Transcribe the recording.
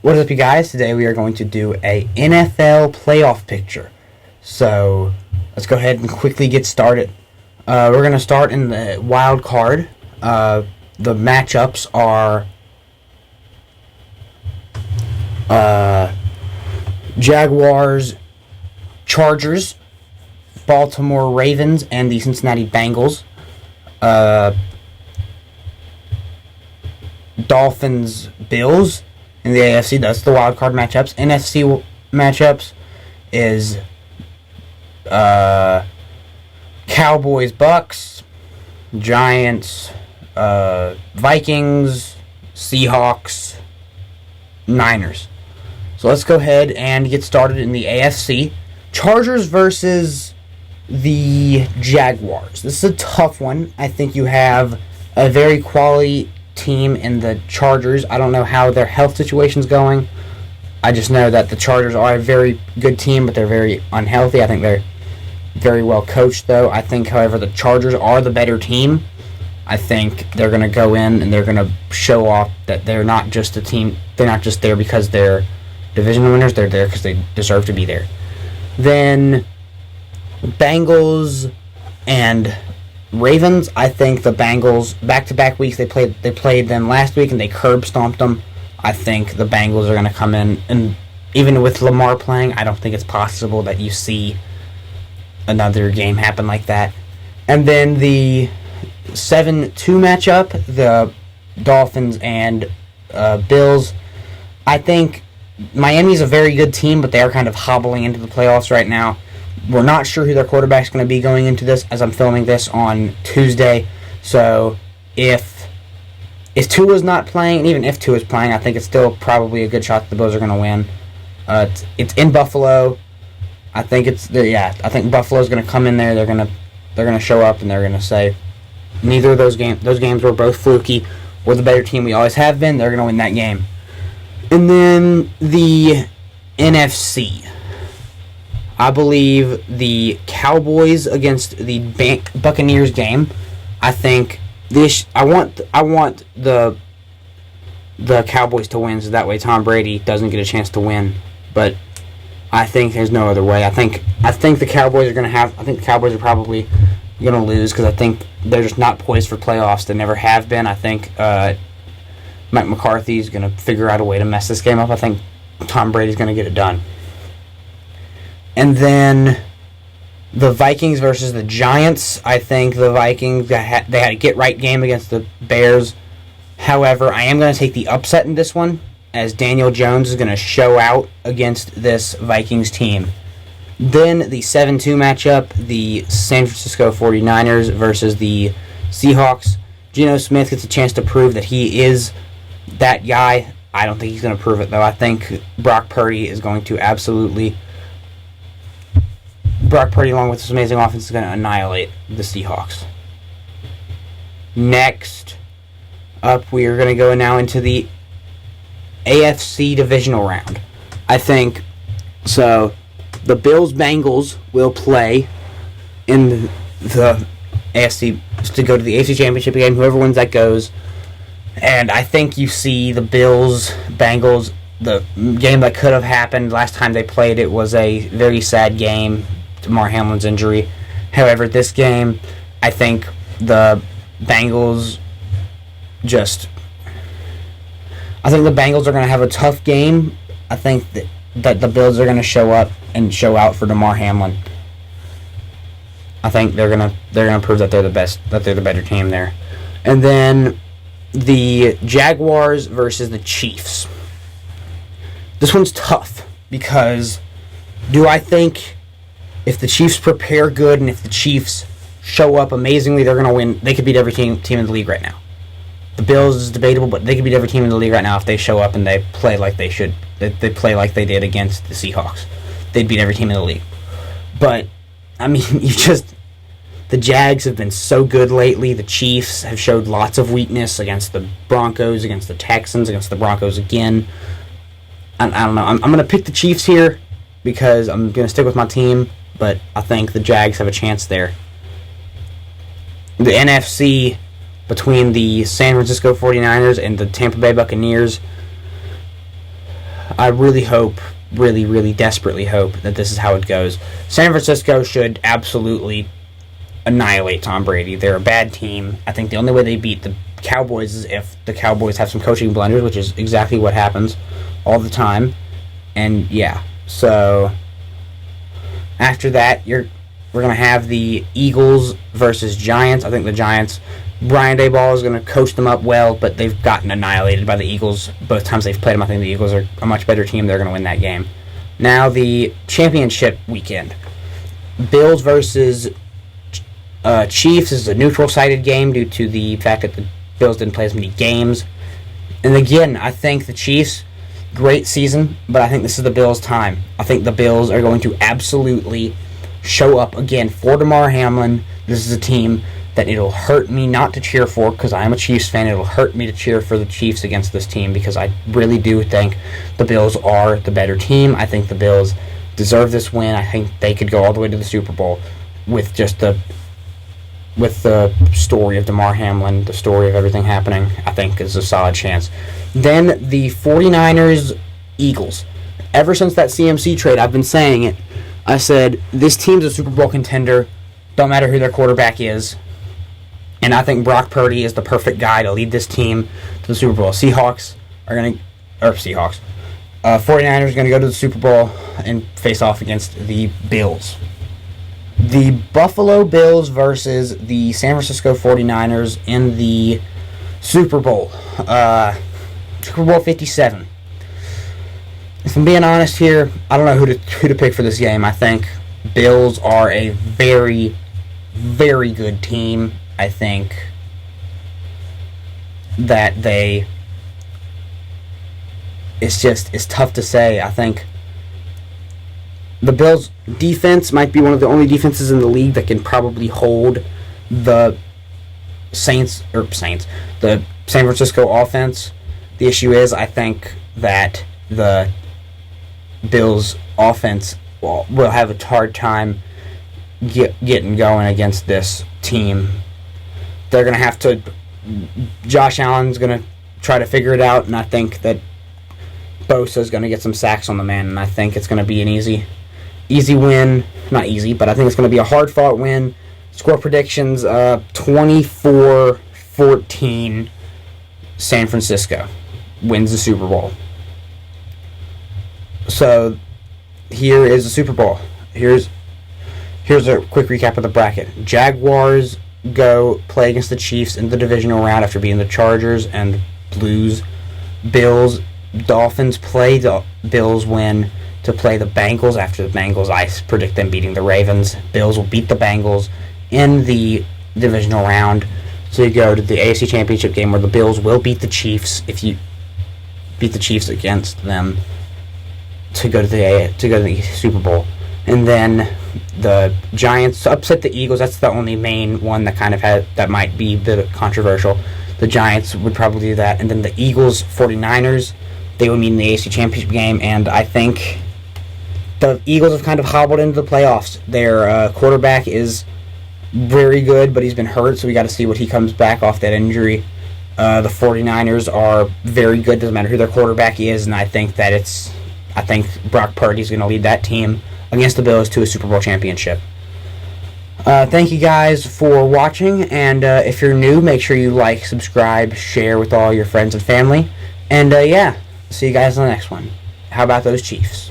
What is up, you guys? Today we are going to do a NFL playoff picture. So let's go ahead and quickly get started. We're going to start in the wild card. The matchups are Jaguars, Chargers, Baltimore Ravens, and the Cincinnati Bengals. Dolphins, Bills in the AFC. That's the wild card matchups. NFC matchups is Cowboys, Bucks, Giants, Vikings, Seahawks, Niners. So let's go ahead and get started in the AFC. Chargers versus the Jaguars. This is a tough one. I think you have a very quality team in the Chargers. I don't know how their health situation's going. I just know that the Chargers are a very good team, but they're very unhealthy. I think they're very well coached, though. I think, however, the Chargers are the better team. I think they're going to go in and they're going to show off that they're not just a team. They're not just there because they're division winners. They're there because they deserve to be there. Then Bengals and Ravens. I think the Bengals, back-to-back weeks, they played them last week and they curb stomped them. I think the Bengals are going to come in, and even with Lamar playing, I don't think it's possible that you see another game happen like that. And then the 7-2 matchup, the Dolphins and Bills. I think Miami's a very good team, but they are kind of hobbling into the playoffs right now. We're not sure who their quarterback's going to be going into this, as I'm filming this on Tuesday. So if Tua's not playing, and even if Tua's playing, I think it's still probably a good shot that the Bills are going to win. It's in Buffalo. I think Buffalo's going to come in there. They're going to show up and they're going to say neither of those games were both fluky. We're the better team. We always have been. They're going to win that game. And then the NFC. I believe the Cowboys against the Buccaneers game. I think I want the Cowboys to win, so that way Tom Brady doesn't get a chance to win. But I think there's no other way. I think the Cowboys are going to have. I think the Cowboys are probably going to lose because I think they're just not poised for playoffs. They never have been. I think Mike McCarthy is going to figure out a way to mess this game up. I think Tom Brady's going to get it done. And then the Vikings versus the Giants. I think the Vikings, they had a get-right game against the Bears. However, I am going to take the upset in this one, as Daniel Jones is going to show out against this Vikings team. Then the 7-2 matchup, the San Francisco 49ers versus the Seahawks. Geno Smith gets a chance to prove that he is that guy. I don't think he's going to prove it, though. I think Brock Purdy, along with this amazing offense, is going to annihilate the Seahawks. Next up, we are going to go now into the AFC divisional round. I think so. The Bills-Bengals will play in the AFC to go to the AFC Championship game. Whoever wins that goes. And I think you see the Bills-Bengals, the game that could have happened last time they played. It was a very sad game. Damar Hamlin's injury. However, this game, I think the Bengals are going to have a tough game. I think that the Bills are going to show up and show out for Damar Hamlin. I think they're going to prove that they're the best, that they're the better team there. And then the Jaguars versus the Chiefs. This one's tough because do I think if the Chiefs prepare good and if the Chiefs show up amazingly, they're going to win. They could beat every team in the league right now. The Bills is debatable, but they could beat every team in the league right now if they show up and they play like they should. They play like they did against the Seahawks. They'd beat every team in the league. But, I mean, the Jags have been so good lately. The Chiefs have showed lots of weakness against the Broncos, against the Texans, against the Broncos again. I don't know. I'm going to pick the Chiefs here because I'm going to stick with my team, but I think the Jags have a chance there. The NFC between the San Francisco 49ers and the Tampa Bay Buccaneers. I really hope, really, really desperately hope that this is how it goes. San Francisco should absolutely annihilate Tom Brady. They're a bad team. I think the only way they beat the Cowboys is if the Cowboys have some coaching blunders, which is exactly what happens all the time. And yeah, so after that, we're gonna have the Eagles versus Giants. I think the Giants, Brian Daboll is gonna coach them up well, but they've gotten annihilated by the Eagles both times they've played them. I think the Eagles are a much better team. They're gonna win that game. Now the championship weekend, Bills versus Chiefs. Is a neutral-sided game due to the fact that the Bills didn't play as many games. And again, I think the Chiefs, great season, but I think this is the Bills' time. I think the Bills are going to absolutely show up again for Damar Hamlin. This is a team that it'll hurt me not to cheer for, because I am a Chiefs fan. It'll hurt me to cheer for the Chiefs against this team, because I really do think the Bills are the better team. I think the Bills deserve this win. I think they could go all the way to the Super Bowl with just the story of Damar Hamlin, the story of everything happening. I think is a solid chance. Then the 49ers Eagles. Ever since that CMC trade, I've been saying it. I said, this team's a Super Bowl contender. Don't matter who their quarterback is. And I think Brock Purdy is the perfect guy to lead this team to the Super Bowl. 49ers are going to go to the Super Bowl and face off against the Bills. The Buffalo Bills versus the San Francisco 49ers in the Super Bowl. Super Bowl 57. If I'm being honest here, I don't know who to pick for this game. I think Bills are a very, very good team. I think that it's tough to say. I think the Bills' defense might be one of the only defenses in the league that can probably hold the the San Francisco offense. The issue is, I think that the Bills' offense will have a hard time getting going against this team. They're going to have to... Josh Allen's going to try to figure it out, and I think that Bosa's going to get some sacks on the man, and I think it's going to be an easy win. Not easy, but I think it's going to be a hard-fought win. Score predictions, 24-14, San Francisco wins the Super Bowl. So, here is the Super Bowl. Here's a quick recap of the bracket. Jaguars go play against the Chiefs in the divisional round after beating the Chargers and lose. Dolphins play, the Bills win to play the Bengals. After the Bengals, I predict them beating the Ravens. Bills will beat the Bengals in the divisional round. So you go to the AFC Championship game where the Bills will beat the Chiefs if you beat the Chiefs against them to go to the Super Bowl. And then the Giants upset the Eagles. That's the only main one that that might be a bit controversial. The Giants would probably do that. And then the Eagles 49ers, they would meet in the AFC Championship game, and I think the Eagles have kind of hobbled into the playoffs. Their quarterback is very good, but he's been hurt, so we got to see what he comes back off that injury. The 49ers are very good, doesn't matter who their quarterback is, and I think Brock Purdy is going to lead that team against the Bills to a Super Bowl championship. Thank you guys for watching, and if you're new, make sure you like, subscribe, share with all your friends and family, and see you guys in the next one. How about those Chiefs?